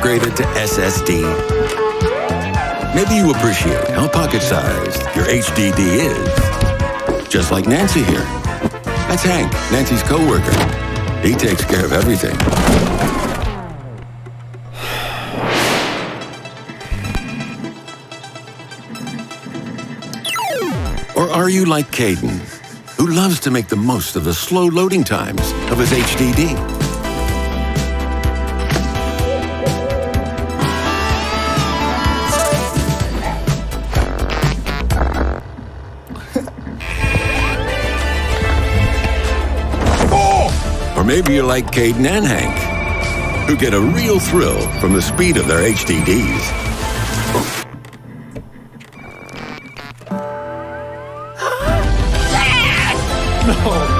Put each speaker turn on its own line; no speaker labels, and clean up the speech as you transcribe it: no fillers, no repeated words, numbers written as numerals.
upgraded to SSD? Maybe you appreciate how pocket-sized your HDD is. Just like Nancy here. That's Hank, Nancy's coworker. He takes care of everything. Or are you like Caden, who loves to make the most of the slow loading times of his HDD? Or maybe you're like Caden and Hank, who get a real thrill from the speed of their HDDs.
No.